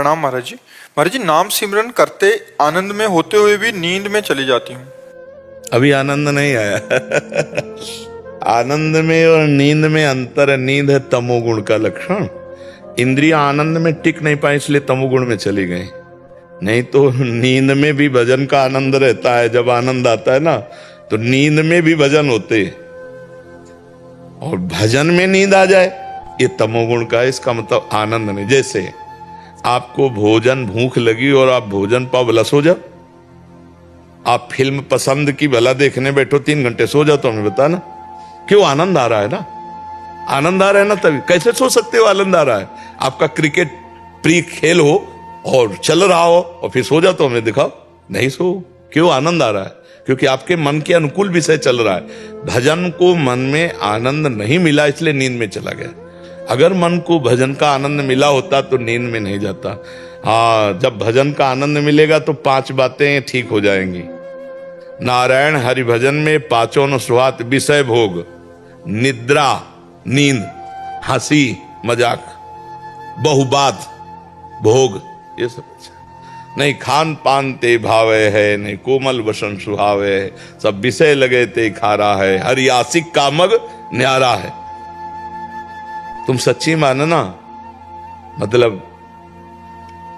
प्रणाम महाराज जी। महाराज जी, नाम सिमरन करते आनंद में होते हुए भी नींद में चली जाती हूँ। अभी आनंद नहीं आया। आनंद में और नींद में अंतर है। नींद है तमोगुण का लक्षण। इंद्रिय आनंद में टिक नहीं पाए इसलिए तमोगुण में चली गई। नहीं तो नींद में भी भजन का आनंद रहता है। जब आनंद आता है ना तो नींद में भी भजन होते, और भजन में नींद आ जाए ये तमोगुण का। इसका मतलब आनंद नहीं। जैसे आपको भोजन भूख लगी और आप भोजन पा भला सो जाओ। आप फिल्म पसंद की भला देखने बैठो 3 घंटे सो जाओ तो हमें बताना क्यों? आनंद आ रहा है ना। आनंद आ रहा है ना, तभी। कैसे सो सकते हो? आनंद आ रहा है। आपका क्रिकेट प्रिय खेल हो और चल रहा हो और फिर सो जाओ तो हमें दिखाओ। नहीं सो। क्यों? आनंद आ रहा है, क्योंकि आपके मन के अनुकूल विषय चल रहा है। भजन को मन में आनंद नहीं मिला इसलिए नींद में चला गया। अगर मन को भजन का आनंद मिला होता तो नींद में नहीं जाता। हाँ, जब भजन का आनंद मिलेगा तो 5 बातें ठीक हो जाएंगी। नारायण हरि भजन में पांचों न सुहात विषय भोग, निद्रा, नींद, हंसी मजाक, बहुबात, भोग, ये सब अच्छा। नहीं खान पान ते भावे है, नहीं कोमल वसन सुहावे है, सब विषय लगे ते खारा है, हरि आशिक का मग न्यारा है। तुम सच्ची मानना, मतलब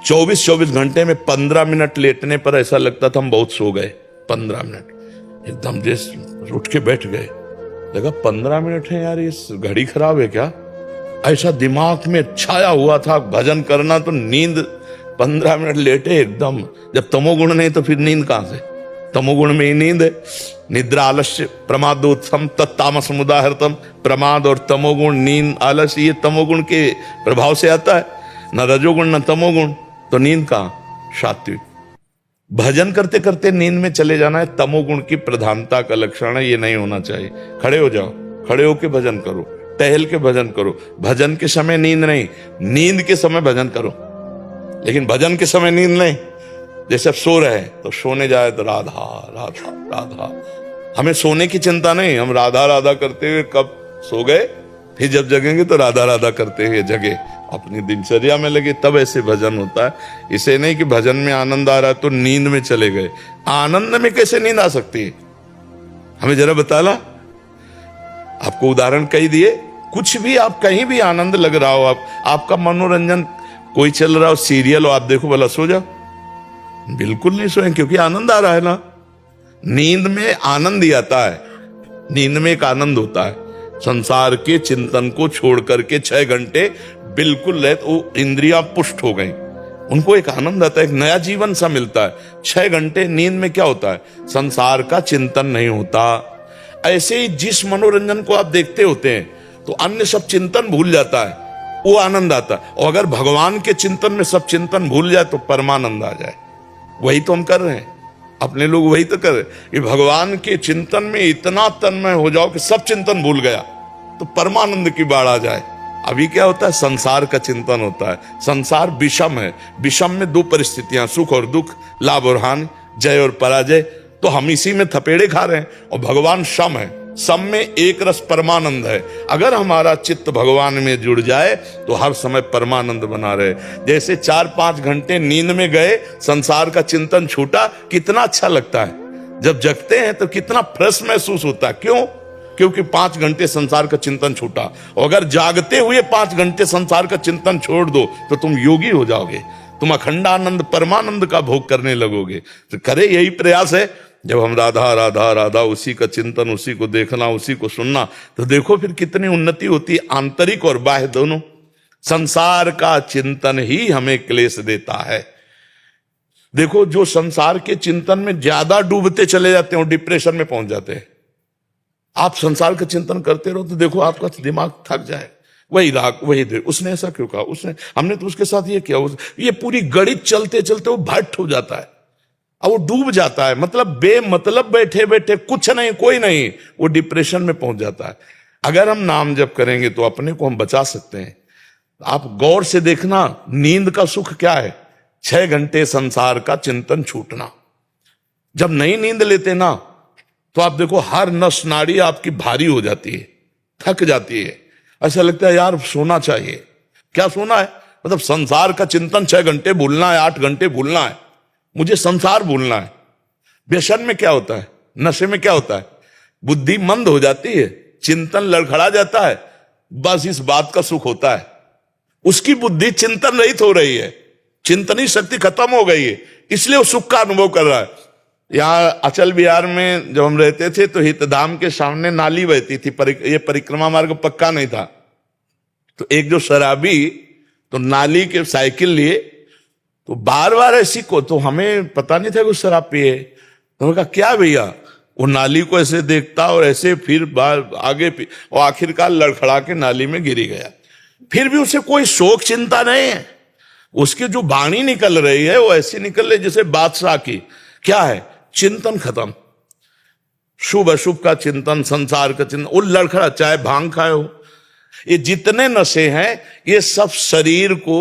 24 घंटे में 15 मिनट लेटने पर ऐसा लगता था हम बहुत सो गए। 15 मिनट एकदम जैसे उठ के बैठ गए, लगा 15 मिनट है यार, इस घड़ी खराब है क्या? ऐसा दिमाग में छाया हुआ था भजन करना। तो नींद 15 मिनट लेटे एकदम। जब तमोगुण नहीं तो फिर नींद कहां से? तमोगुण में ही नींद है। निद्रा आलस्य प्रमादोत्थम तत्तामस मुदाहृतम। प्रमाद और तमोगुण, नींद, आलस्य, ये तमोगुण के प्रभाव से आता है। न रजोगुण न तमोगुण, तो नींद कहां? सात्विक। भजन करते करते नींद में चले जाना है तमोगुण की प्रधानता का लक्षण है। ये नहीं होना चाहिए। खड़े हो जाओ, खड़े होके भजन करो, टहल के भजन करो। भजन के समय नींद नहीं, नींद के समय भजन करो, लेकिन भजन के समय नींद नहीं। जैसे अब सो रहे हैं तो सोने जाए तो राधा राधा राधा। हमें सोने की चिंता नहीं, हम राधा राधा करते हुए कब सो गए, फिर जब जगेंगे तो राधा राधा करते हुए जगे, अपनी दिनचर्या में लगे, तब ऐसे भजन होता है। इसे नहीं कि भजन में आनंद आ रहा है तो नींद में चले गए। आनंद में कैसे नींद आ सकती है? हमें जरा बताना। आपको उदाहरण कही दिए। कुछ भी, आप कहीं भी आनंद लग रहा हो, आपका मनोरंजन कोई चल रहा हो, सीरियल हो, आप देखो भला सो जाओ? बिल्कुल नहीं सोएं, क्योंकि आनंद आ रहा है ना। नींद में आनंद ही आता है। नींद में एक आनंद होता है। संसार के चिंतन को छोड़ करके 6 घंटे बिल्कुल रहे तो इंद्रियां पुष्ट हो गई, उनको एक आनंद आता है, एक नया जीवन सा मिलता है। 6 घंटे नींद में क्या होता है? संसार का चिंतन नहीं होता। ऐसे ही जिस मनोरंजन को आप देखते होते हैं तो अन्य सब चिंतन भूल जाता है, वो आनंद आता है। और अगर भगवान के चिंतन में सब चिंतन भूल जाए तो परमानंद आ जाए। वही तो हम कर रहे हैं। अपने लोग वही तो कर रहे हैं कि भगवान के चिंतन में इतना तन्मय हो जाओ कि सब चिंतन भूल गया तो परमानंद की बाढ़ आ जाए। अभी क्या होता है? संसार का चिंतन होता है। संसार विषम है। विषम में 2 परिस्थितियां, सुख और दुख, लाभ और हानि, जय और पराजय। तो हम इसी में थपेड़े खा रहे हैं। और भगवान सम है। सम में एक रस परमानंद है। अगर हमारा चित्त भगवान में जुड़ जाए तो हर समय परमानंद बना रहे। जैसे 4-5 घंटे नींद में गए, संसार का चिंतन छूटा, कितना अच्छा लगता है। जब जगते हैं तो कितना फ्रेश महसूस होता है। क्यों? क्योंकि 5 घंटे संसार का चिंतन छूटा। और अगर जागते हुए 5 घंटे संसार का चिंतन छोड़ दो तो तुम योगी हो जाओगे। तुम अखंडानंद परमानंद का भोग करने लगोगे। तो करे, यही प्रयास है। जब हम राधा राधा राधा, उसी का चिंतन, उसी को देखना, उसी को सुनना, तो देखो फिर कितनी उन्नति होती है, आंतरिक और बाह्य दोनों। संसार का चिंतन ही हमें क्लेश देता है। देखो, जो संसार के चिंतन में ज्यादा डूबते चले जाते हैं, डिप्रेशन में पहुंच जाते हैं। आप संसार का चिंतन करते रहो तो देखो आपका दिमाग थक जाए। वही राग, वही देर, उसने ऐसा क्यों कहा, उसने, हमने तो उसके साथ ये किया, ये पूरी गणित चलते चलते वो भट्ट हो जाता है। अब वो डूब जाता है। मतलब बेमतलब बैठे बैठे कुछ नहीं, कोई नहीं, वो डिप्रेशन में पहुंच जाता है। अगर हम नाम जप करेंगे तो अपने को हम बचा सकते हैं। आप गौर से देखना, नींद का सुख क्या है? 6 घंटे संसार का चिंतन छूटना। जब नई नींद लेते ना तो आप देखो हर नस नाड़ी आपकी भारी हो जाती है, थक जाती है। ऐसा लगता है यार सोना चाहिए। क्या सोना है? मतलब संसार का चिंतन 6 घंटे भूलना है, 8 घंटे भूलना है, मुझे संसार भूलना है। व्यसन में क्या होता है, नशे में क्या होता है, बुद्धि मंद हो जाती है, चिंतन लड़खड़ा जाता है, बस इस बात का सुख होता है। उसकी बुद्धि चिंतन रहित हो रही है, चिंतनी शक्ति खत्म हो गई है, इसलिए वो सुख का अनुभव कर रहा है। यहाँ अचल बिहार में जब हम रहते थे तो हितधाम के सामने नाली बहती थी, ये परिक्रमा मार्ग पक्का नहीं था। तो एक जो शराबी तो नाली के साइकिल लिए, तो बार बार ऐसी को, तो हमें पता नहीं था कि शराब पिए। तो उन्होंने कहा क्या भैया, वो नाली को ऐसे देखता और ऐसे फिर बार आगे और आखिरकार लड़खड़ा के नाली में गिरी गया। फिर भी उसे कोई शोक चिंता नहीं है, उसकी जो वाणी निकल रही है वो ऐसी निकल रही जैसे बादशाह की। क्या है, चिंतन खत्म, शुभ अशुभ का चिंतन, संसार का चिंतन, वो लड़खड़ा, चाहे भांग खाए हो। ये जितने नशे हैं ये सब शरीर को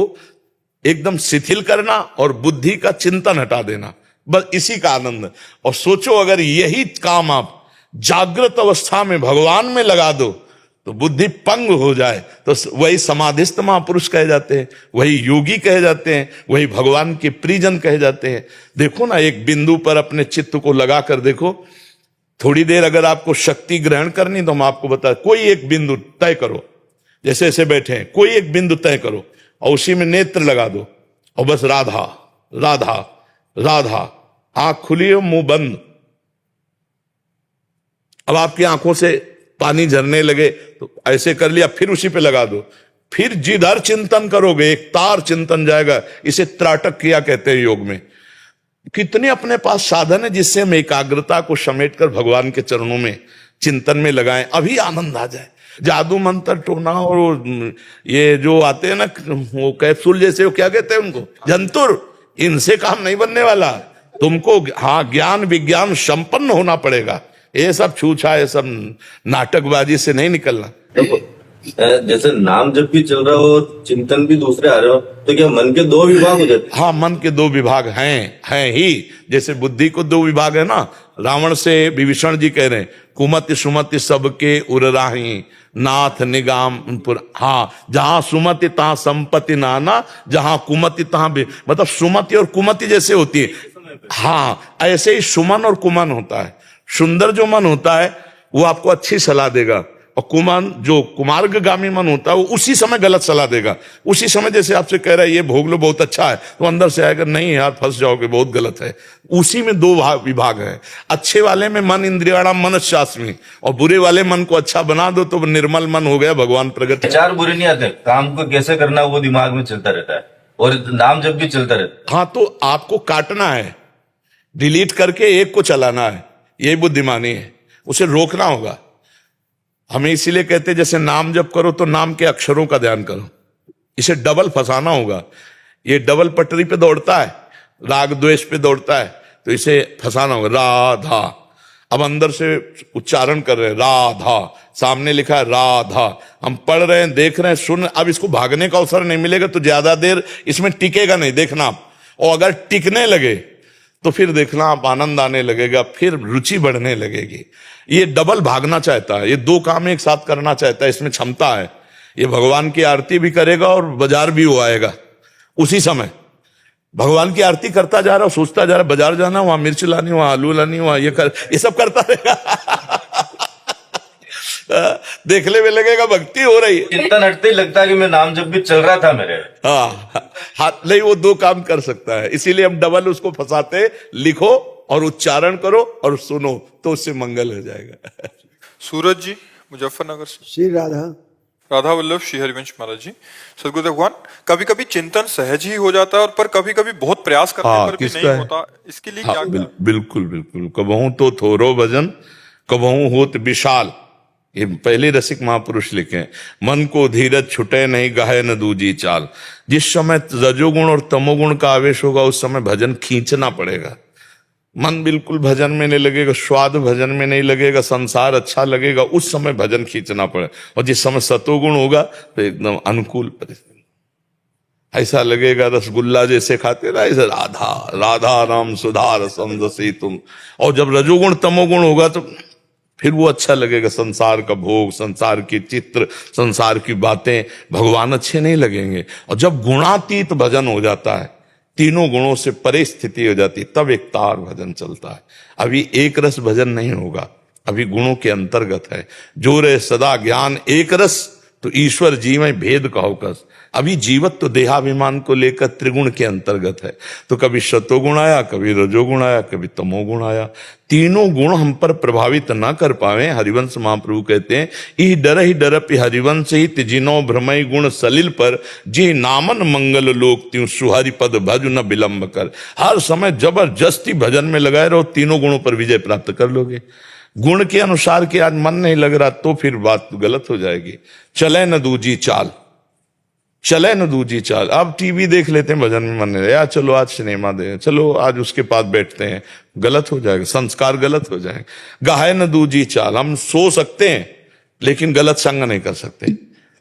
एकदम शिथिल करना और बुद्धि का चिंतन हटा देना, बस इसी का आनंद है। और सोचो अगर यही काम आप जागृत अवस्था में भगवान में लगा दो तो बुद्धि पंग हो जाए, तो वही समाधिस्थ महापुरुष कहे जाते हैं, वही योगी कहे जाते हैं, वही भगवान के प्रियजन कहे जाते हैं। देखो ना, एक बिंदु पर अपने चित्त को लगा कर देखो, थोड़ी देर अगर आपको शक्ति ग्रहण करनी तो हम आपको बता, कोई एक बिंदु तय करो, जैसे ऐसे बैठे हैं, कोई एक बिंदु तय करो और उसी में नेत्र लगा दो और बस राधा राधा राधा, आंख खुली हो मुंह बंद। अब आपकी आंखों से पानी झरने लगे तो ऐसे कर लिया, फिर उसी पे लगा दो, फिर जिधर चिंतन करोगे एक तार चिंतन जाएगा। इसे त्राटक क्रिया कहते हैं योग में। कितने अपने पास साधन है जिससे हम एकाग्रता को समेटकर भगवान के चरणों में चिंतन में लगाएं, अभी आनंद आ जाए। जादू मंत्र टोना और ये जो आते हैं ना वो कैप्सूल जैसे, वो क्या कहते हैं उनको, जंतुर, इनसे काम नहीं बनने वाला। तुमको हाँ ज्ञान विज्ञान संपन्न होना पड़ेगा, ये सब छूछा, ये सब नाटकबाजी से नहीं निकलना। देखो जैसे नाम जब भी चल रहा हो, चिंतन भी दूसरे आ रहे हो, तो क्या मन के 2 विभाग हो जाते? हाँ, मन के 2 विभाग हैं ही। जैसे बुद्धि को 2 विभाग है ना, रावण से विभीषण जी कह रहे हैं, कुमति सुमति सबके उरराही नाथ निगाम पुर। हाँ, जहां सुमति तहां संपत्ति नाना, जहां कुमति तहां, मतलब सुमति और कुमति जैसे होती है, हाँ ऐसे ही सुमन और कुमन होता है। सुंदर जो मन होता है वो आपको अच्छी सलाह देगा, और कुमन जो कुमार्गगामी मन होता है वो उसी समय गलत सलाह देगा। उसी समय जैसे आपसे कह रहा है ये भोग लो बहुत अच्छा है, तो अंदर से आएगा नहीं यार फंस जाओगे बहुत गलत है। उसी में 2 विभाग है। अच्छे वाले में मन इंद्रियाणाम मनश्चास्मि, और बुरे वाले मन को अच्छा बना दो तो निर्मल मन हो गया, भगवान प्रगट। विचार बुरे नहीं आते, काम को कैसे करना वो दिमाग में चलता रहता है, और नाम जब भी चलता रहता है। हाँ, तो आपको काटना है, डिलीट करके एक को चलाना है, यही बुद्धिमानी है। उसे रोकना होगा। हमें इसीलिए कहते हैं जैसे नाम जप करो तो नाम के अक्षरों का ध्यान करो, इसे डबल फंसाना होगा। ये डबल पटरी पे दौड़ता है, राग द्वेष पे दौड़ता है, तो इसे फंसाना होगा। राधा, अब अंदर से उच्चारण कर रहे हैं राधा, सामने लिखा है राधा, हम पढ़ रहे हैं, देख रहे हैं, सुन। अब इसको भागने का अवसर नहीं मिलेगा तो ज्यादा देर इसमें टिकेगा नहीं, देखना आप। और अगर टिकने लगे तो फिर देखना आप आनंद आने लगेगा, फिर रुचि बढ़ने लगेगी। ये डबल भागना चाहता है, ये 2 काम एक साथ करना चाहता है, इसमें क्षमता है। ये भगवान की आरती भी करेगा और बाजार भी वो आएगा उसी समय। भगवान की आरती करता जा रहा, सोचता जा रहा बाजार जाना, वहां मिर्च लानी, वहां आलू लानी, वहां ये सब करता रहेगा। देखने में लगेगा भक्ति हो रही है, चिंतन हटते ही लगता है कि मैं नाम जब भी चल रहा था मेरे। हाँ हाथ नहीं, वो 2 काम कर सकता है, इसीलिए हम डबल उसको फंसाते। लिखो और उच्चारण करो और सुनो तो उससे मंगल हो जाएगा। सूरज जी मुजफ्फरनगर से। श्री राधा राधा वल्लभ श्री हरिवंश महाराज जी। सदगुरु भगवान, कभी कभी चिंतन सहज ही हो जाता है और पर कभी कभी बहुत प्रयास करने हाँ, पर भी किसका नहीं है? होता, इसके लिए हाँ, क्या करें? बिल्कुल बिल्कुल। कबहू तो थोरो भजन कबहू होत विशाल, ये पहले रसिक महापुरुष लिखे हैं। मन को धीरज छुटे नहीं गाहे न दूजी चाल। जिस समय रजोगुण और तमोगुण का आवेश होगा उस समय भजन खींचना पड़ेगा। मन बिल्कुल भजन में नहीं लगेगा, स्वाद भजन में नहीं लगेगा, संसार अच्छा लगेगा, उस समय भजन खींचना पड़ेगा। और जिस समय सतोगुण होगा तो एकदम अनुकूल परिस्थिति, ऐसा लगेगा रसगुल्ला जैसे खाते ना, ऐसे राधा राधा राम सुधा रसम रसी तुम। और जब रजोगुण तमोगुण होगा तो फिर वो अच्छा लगेगा। संसार का भोग, संसार की चित्र, संसार की बातें, भगवान अच्छे नहीं लगेंगे। और जब गुणातीत भजन हो जाता है, तीनों गुणों से परे स्थिति हो जाती है, तब एक तार भजन चलता है। अभी एक रस भजन नहीं होगा, अभी गुणों के अंतर्गत है। जो रे सदा ज्ञान एक रस, तो ईश्वर जी में भेद कहो कस। अभी जीवत तो देहाभिमान को लेकर त्रिगुण के अंतर्गत है। तो कभी सतोगुण आया, कभी रजोगुण आया, कभी तमोगुण आया। तीनों गुण हम पर प्रभावित ना कर पावे। हरिवंश महाप्रभु कहते हैं, ई डर हरिवंश ही तिजिनो भ्रमय गुण सलिल पर, जी नामन मंगल लोक त्यों सुहरि पद भज न विलंब कर। हर समय जबरदस्ती भजन में लगाए रहो, तीनों गुणों पर विजय प्राप्त कर लोगे। गुण के अनुसार के आज मन नहीं लग रहा तो फिर बात गलत हो जाएगी। चले न दूजी चाल, चले न दूजी चाल। अब टीवी देख लेते हैं, भजन में मन नहीं, या चलो आज सिनेमा दे, चलो आज उसके पास बैठते हैं, गलत हो जाएगा, संस्कार गलत हो जाएंगे। गाहे न दूजी चाल, हम सो सकते हैं लेकिन गलत संग नहीं कर सकते।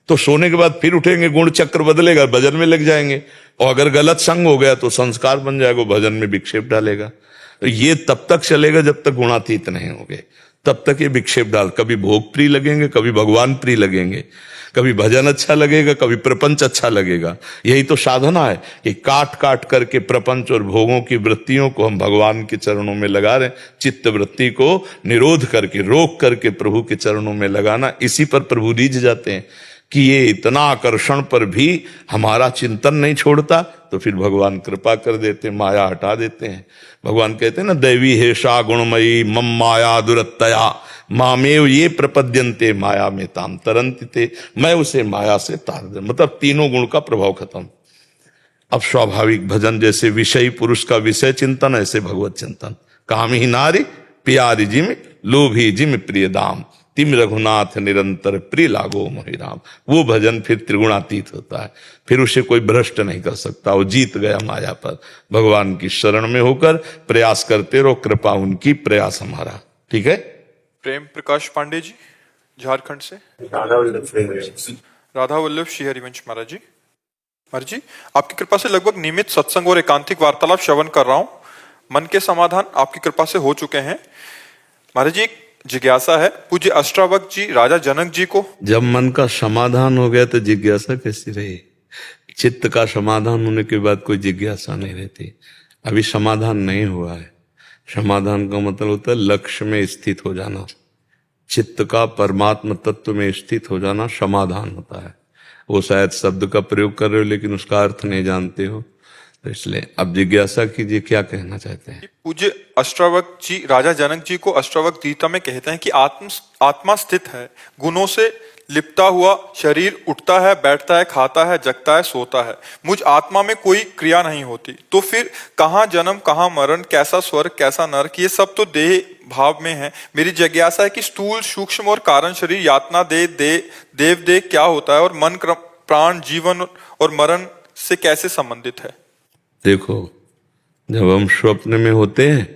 तो सोने के बाद फिर उठेंगे, गुण चक्र बदलेगा, भजन में लग जाएंगे। और अगर गलत संग हो गया तो संस्कार बन जाएगा, भजन में विक्षेप डालेगा। तो ये तब तक चलेगा जब तक गुणातीत नहीं होंगे, तब तक ये विक्षेप डाल, कभी भोग प्रिय लगेंगे, कभी भगवान प्रिय लगेंगे, कभी भजन अच्छा लगेगा, कभी प्रपंच अच्छा लगेगा। यही तो साधना है कि काट काट करके प्रपंच और भोगों की वृत्तियों को हम भगवान के चरणों में लगा रहे हैं। चित्त वृत्ति को निरोध करके, रोक करके प्रभु के चरणों में लगाना। इसी पर प्रभु रीझ जाते हैं कि ये इतना आकर्षण पर भी हमारा चिंतन नहीं छोड़ता, तो फिर भगवान कृपा कर देते हैं, माया हटा देते हैं। भगवान कहते हैं ना, दैवी हेषा गुणमयी मम माया दुरत्तया मामेव ये प्रपद्यन्ते माया में ताम तरन्ति ते। मैं उसे माया से तार दे, मतलब तीनों गुण का प्रभाव खत्म। अब स्वाभाविक भजन, जैसे विषयी पुरुष का विषय चिंतन, ऐसे भगवत चिंतन। काम ही नारी प्यारी जिम, लोभी जिम प्रिय दाम, तिम रघुनाथ निरंतर प्रिय लागो मोहि राम। वो भजन फिर त्रिगुणातीत होता है, फिर उसे कोई भ्रष्ट नहीं कर सकता। वो जीत गया माया पर। भगवान की शरण में होकर प्रयास करते रहो, कृपा उनकी, प्रयास हमारा। ठीक है। प्रेम प्रकाश पांडे जी झारखंड से। राधा वल्लभ श्री हरिवंश महाराज जी। महाराज जी, आपकी कृपा से लगभग नियमित सत्संग और एकांतिक वार्तालाप श्रवण कर रहा हूं। मन के समाधान आपकी कृपा से हो चुके हैं। महाराज जी, एक जिज्ञासा है, पूज्य अष्टावक्र जी राजा जनक जी को। जब मन का समाधान हो गया तो जिज्ञासा कैसी रही? चित्त का समाधान होने के बाद कोई जिज्ञासा नहीं रहती। अभी समाधान नहीं हुआ है। समाधान का मतलब होता है लक्ष्य में स्थित हो जाना, चित्त का परमात्म तत्व में स्थित हो जाना समाधान होता है। वो शायद शब्द का प्रयोग कर रहे हो लेकिन उसका अर्थ नहीं जानते हो, तो इसलिए अब जिज्ञासा कीजिए, क्या कहना चाहते हैं? पूज्य अष्टावक्र जी राजा जनक जी को अष्टावक्र गीता में कहते हैं कि आत्मा स्थित है, गुणों से लिपटा हुआ शरीर उठता है, बैठता है, खाता है, जगता है, सोता है, मुझ आत्मा में कोई क्रिया नहीं होती। तो फिर कहाँ जन्म, कहाँ मरण, कैसा स्वर्ग, कैसा नरक, ये सब तो देह भाव में है। मेरी जिज्ञासा है कि स्थूल, सूक्ष्म और कारण शरीर, यातना देव देह क्या होता है और मन, प्राण, जीवन और मरण से कैसे संबंधित है? देखो, जब हम स्वप्न में होते हैं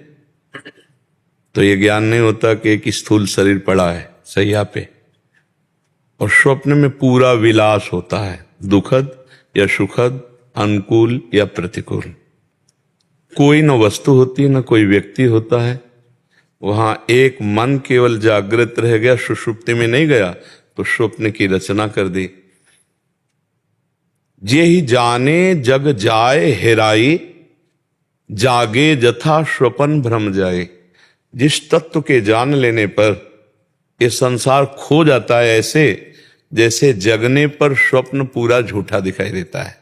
तो ये ज्ञान नहीं होता कि एक स्थूल शरीर पड़ा है सैया पे, और स्वप्न में पूरा विलास होता है, दुखद या सुखद, अनुकूल या प्रतिकूल। कोई न वस्तु होती न कोई व्यक्ति होता है। वहां एक मन केवल जागृत रह गया, सुषुप्ति में नहीं गया, तो स्वप्न की रचना कर दी। जे ही जाने जग जाए हेराई, जागे जथा स्वपन भ्रम जाए। जिस तत्व के जान लेने पर ये संसार खो जाता है, ऐसे जैसे जगने पर स्वप्न पूरा झूठा दिखाई देता है।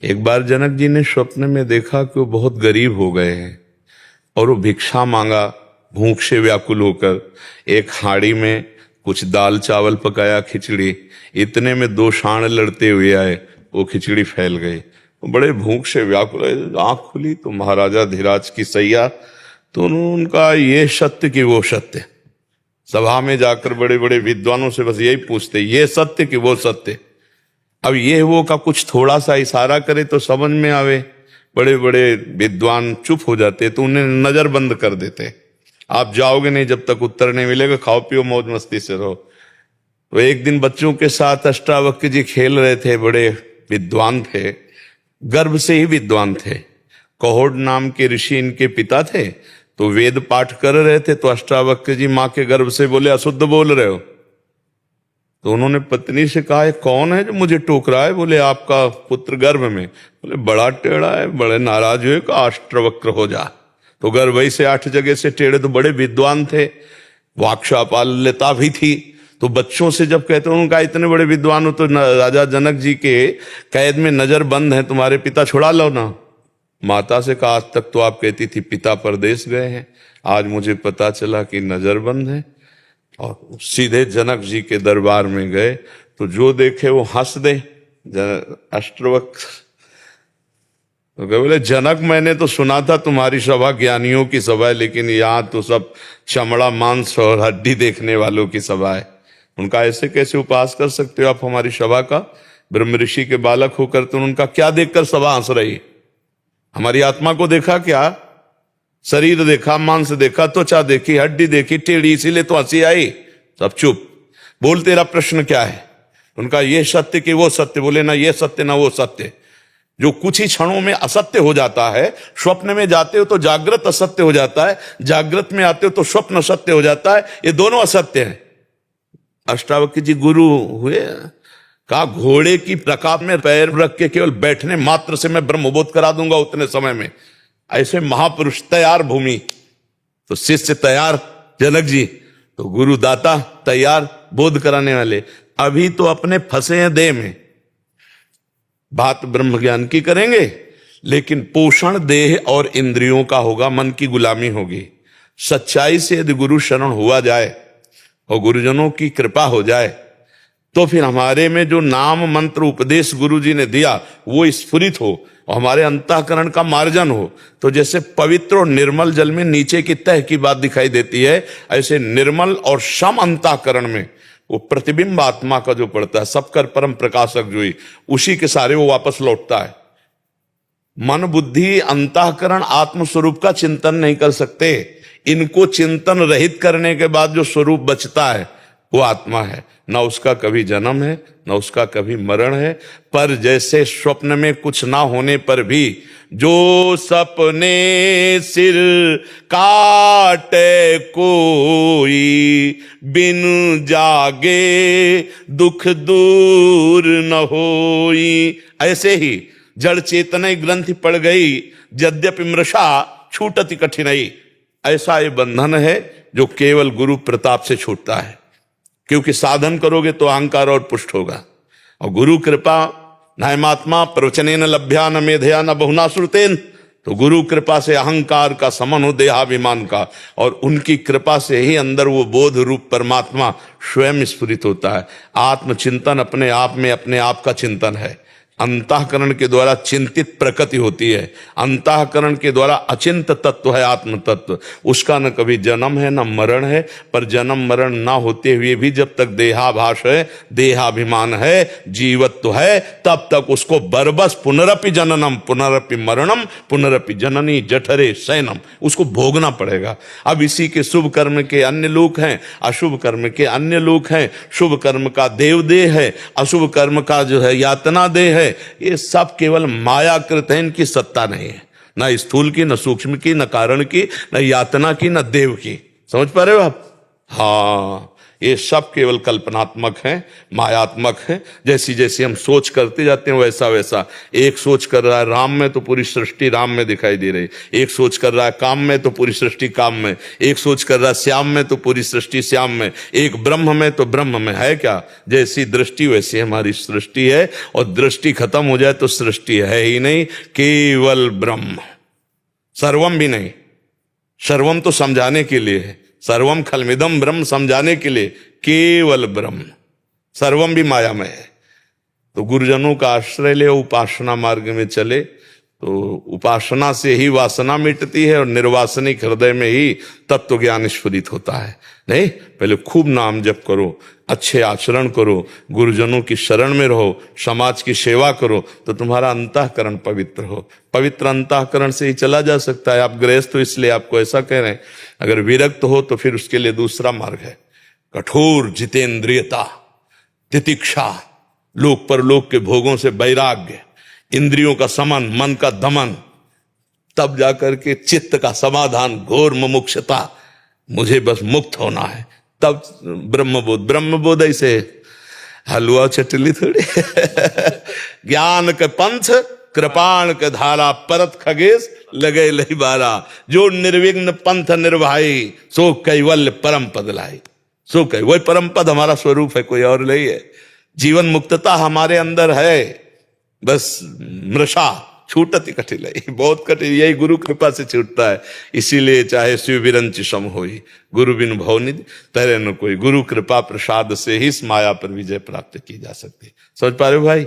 एक बार जनक जी ने स्वप्न में देखा कि वो बहुत गरीब हो गए हैं और वो भिक्षा मांगा, भूख से व्याकुल होकर। एक हाड़ी में कुछ दाल चावल पकाया, खिचड़ी, इतने में 2 सांड लड़ते हुए आए, वो खिचड़ी फैल गई। बड़े भूख से व्याकुल, आंख खुली तो महाराजा धीराज की सैया। तो उनका ये सत्य कि वो सत्य, सभा में जाकर बड़े बड़े विद्वानों से बस यही पूछते, ये सत्य कि वो सत्य। अब ये वो का कुछ थोड़ा सा इशारा करे तो समझ में आवे। बड़े बड़े विद्वान चुप हो जाते, तो उन्हें नजर बंद कर देते, आप जाओगे नहीं जब तक उत्तर नहीं मिलेगा, खाओ पियो मौज मस्ती से रहो। तो एक दिन बच्चों के साथ अष्टावक्र जी खेल रहे थे, बड़े विद्वान थे, गर्भ से ही विद्वान थे। कहोड़ नाम के ऋषि इनके पिता थे। तो वेद पाठ कर रहे थे तो अष्टावक्र जी माँ के गर्भ से बोले अशुद्ध बोल रहे हो। तो उन्होंने पत्नी से कहा ये कौन है जो मुझे टोक रहा है? बोले आपका पुत्र गर्भ में। बोले बड़ा टेढ़ा है, बड़े नाराज हुए कि अष्टवक्र हो जा। तो गर्भ ही से 8 जगह से टेढ़े, तो बड़े विद्वान थे, वाक्चापाल्यता भी थी। तो बच्चों से जब कहते हैं उनका इतने बड़े विद्वान हो तो राजा जनक जी के कैद में नजर बंद है, तुम्हारे पिता छुड़ा लो ना। माता से कहा आज तक तो आप कहती थी पिता परदेश गए हैं, आज मुझे पता चला कि नजर बंद है। और सीधे जनक जी के दरबार में गए तो जो देखे वो हंस दे। अष्टवक्र तो कहे बोले जनक मैंने तो सुना था तुम्हारी सभा ज्ञानियों की सभा है, लेकिन यहाँ तो सब चमड़ा मांस और हड्डी देखने वालों की सभा है। उनका ऐसे कैसे उपहास कर सकते हो आप हमारी सभा का? ब्रह्म ऋषि के बालक होकर तो उनका क्या देखकर सभा हंस रही? हमारी आत्मा को देखा क्या? शरीर देखा, मांस देखा, त्वचा देखी, हड्डी देखी, टेढ़ी, इसीलिए तो हंसी आई। सब चुप, बोल तेरा प्रश्न क्या है? उनका ये सत्य कि वो सत्य? बोले ना ये सत्य ना वो सत्य। जो कुछ ही क्षणों में असत्य हो जाता है, स्वप्न में जाते हो तो जागृत असत्य हो जाता है, जागृत में आते हो तो स्वप्न सत्य हो जाता है, ये दोनों असत्य हैं। अष्टावक्र जी गुरु हुए, कहा घोड़े की रकाब में पैर रख के केवल बैठने मात्र से मैं ब्रह्मबोध करा दूंगा उतने समय में। ऐसे महापुरुष तैयार भूमि, तो शिष्य तैयार जनक जी, तो गुरु दाता तैयार बोध कराने वाले। अभी तो अपने फंसे हैं देह में, बात ब्रह्म ज्ञान की करेंगे, लेकिन पोषण देह और इंद्रियों का होगा, मन की गुलामी होगी। सच्चाई से यदि गुरु शरण हुआ जाए और गुरुजनों की कृपा हो जाए तो फिर हमारे में जो नाम मंत्र उपदेश गुरु जी ने दिया वो स्फुरित हो और हमारे अंतःकरण का मार्जन हो। तो जैसे पवित्र और निर्मल जल में नीचे की तह की बात दिखाई देती है, ऐसे निर्मल और सम अंतःकरण में वो प्रतिबिंब आत्मा का जो पड़ता है, सबकर परम प्रकाशक जो ही, उसी के सारे वो वापस लौटता है। मन बुद्धि अंतःकरण आत्मस्वरूप का चिंतन नहीं कर सकते। इनको चिंतन रहित करने के बाद जो स्वरूप बचता है वो आत्मा है। ना उसका कभी जन्म है, ना उसका कभी मरण है। पर जैसे स्वप्न में कुछ ना होने पर भी जो सपने सिर काटे कोई, बिन जागे दुख दूर न होई, ऐसे ही जड़ चेतन ग्रंथि पड़ गई, यद्यपि मृषा छूटति कठिनाई। ऐसा ये बंधन है जो केवल गुरु प्रताप से छूटता है, क्योंकि साधन करोगे तो अहंकार और पुष्ट होगा। और गुरु कृपा नायमात्मा प्रवचनेन लभ्या न मेधया न बहुना श्रुतेन, तो गुरु कृपा से अहंकार का समन हो देहाभिमान का, और उनकी कृपा से ही अंदर वो बोध रूप परमात्मा स्वयं स्फुरित होता है। आत्मचिंतन अपने आप में अपने आप का चिंतन है। अंतःकरण के द्वारा चिंतित प्रकृति होती है, अंतःकरण के द्वारा अचिंत तत्व है आत्म तत्व। उसका न कभी जन्म है न मरण है। पर जन्म मरण ना होते हुए भी जब तक देहाभास है, देहाभिमान है, जीवत्व है, तब तक उसको बरबस पुनरपि जननम पुनरपि मरणम पुनरपि जननी जठरे शयनम, उसको भोगना पड़ेगा। अब इसी के शुभ कर्म के अन्य लोक हैं, अशुभ कर्म के अन्य लोक हैं। शुभ कर्म का देवदेह है, अशुभ कर्म का जो है यातना देह है। ये सब केवल मायाकृत है, इनकी सत्ता नहीं है, ना स्थूल की, न सूक्ष्म की, न कारण की, न यातना की, न देव की। समझ पा रहे हो आप? हाँ, ये सब केवल कल्पनात्मक है, मायात्मक है। जैसी जैसी हम सोच करते जाते हैं वैसा वैसा। एक सोच कर रहा है राम में तो पूरी सृष्टि राम में दिखाई दे रही, एक सोच कर रहा है काम में तो पूरी सृष्टि काम में, एक सोच कर रहा है श्याम में तो पूरी सृष्टि श्याम में, एक ब्रह्म में तो ब्रह्म में। है क्या? जैसी दृष्टि वैसी हमारी सृष्टि है, और दृष्टि खत्म हो जाए तो सृष्टि है ही नहीं, केवल ब्रह्म। सर्वम भी नहीं, सर्वम तो समझाने के लिए है, सर्वम खलमिदम ब्रह्म समझाने के लिए, केवल ब्रह्म। सर्वम भी माया में है। तो गुरुजनों का आश्रय ले, उपासना मार्ग में चले, तो उपासना से ही वासना मिटती है और निर्वासनिक हृदय में ही तत्व ज्ञान स्फुरित होता है। नहीं, पहले खूब नाम जप करो, अच्छे आचरण करो, गुरुजनों की शरण में रहो, समाज की सेवा करो, तो तुम्हारा अंतःकरण पवित्र हो। पवित्र अंतःकरण से ही चला जा सकता है। आप गृहस्थ हो इसलिए आपको ऐसा कह रहे हैं। अगर विरक्त हो तो फिर उसके लिए दूसरा मार्ग है, कठोर जितेंद्रियता, तितिक्षा, लोक परलोक के भोगों से वैराग्य, इंद्रियों का समन, मन का दमन, तब जाकर के चित्त का समाधान, घोर मुमुक्षता, मुझे बस मुक्त होना है, तब ब्रह्मबोध ऐसे हलवा चटली थोड़ी ज्ञान के पंथ कृपाण के धारा परत खगेश लगे लही बारा, जो निर्विघ्न पंथ निर्वाही सो कैवल्य परम पद लाई। सो कह वही परम पद हमारा स्वरूप है, कोई और नहीं है। जीवन मुक्तता हमारे अंदर है, बस मृषा छूटत ही कठिन है, बहुत कठिन, यही गुरु कृपा से छूटता है। इसीलिए चाहे शिव विरंच सम होई, गुरु बिन भव निधि तरे न कोई, गुरु कृपा प्रसाद से ही इस माया पर विजय प्राप्त की जा सकती है। समझ पा रहे हो भाई?